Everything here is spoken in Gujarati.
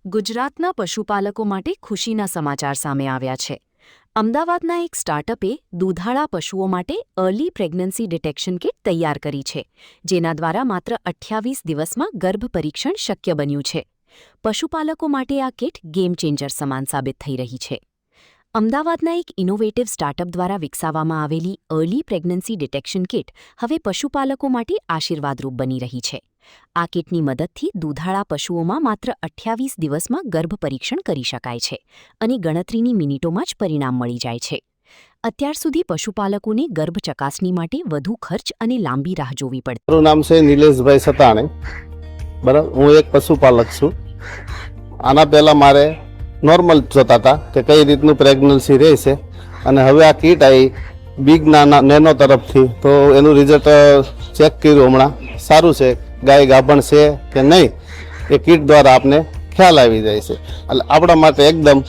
ગુજરાતના પશુપાલકો માટે ખુશીના સમાચાર સામે આવ્યા છે. અમદાવાદના એક સ્ટાર્ટઅપે દૂધાળા પશુઓ માટે અર્લી પ્રેગ્નન્સી ડિટેક્શન કિટ તૈયાર કરી છે, જેના દ્વારા માત્ર 28 દિવસમાં ગર્ભ પરીક્ષણ શક્ય બન્યું છે. પશુપાલકો માટે આ કિટ ગેમ ચેન્જર સમાન સાબિત થઈ રહી છે. અમદાવાદના એક ઇનોવેટિવ સ્ટાર્ટઅપ દ્વારા વિકસાવવામાં આવેલી અર્લી પ્રેગ્નન્સી ડિટેક્શન કિટ હવે પશુપાલકો માટે આશીર્વાદરૂપ બની રહી છે. આ કિટની મદદથી દૂધાળા પશુઓમાં માત્ર 28 દિવસમાં ગર્ભ પરીક્ષણ કરી શકાય છે અને ગણતરીની મિનિટોમાં જ પરિણામ મળી જાય છે. અત્યાર સુધી પશુપાલકોને ગર્ભ ચકાસણી માટે વધુ ખર્ચ અને લાંબી રાહ જોવી પડતી. મારું નામ છે નિલેશભાઈ સતાણે. બરાબર, હું એક પશુપાલક છું. આના પહેલાં મારે નોર્મલ જોતા હતા કે કઈ રીતનું પ્રેગ્નન્સી રહે છે, અને હવે આ કીટ આવી બિગ નેનો તરફથી, તો એનું રિઝલ્ટ ચેક કર્યું હમણાં. સારું છે, ગાય ગાભણ છે કે નહીં એ કીટ દ્વારા આપને ખ્યાલ આવી જાય છે. એટલે આપણા માટે એકદમ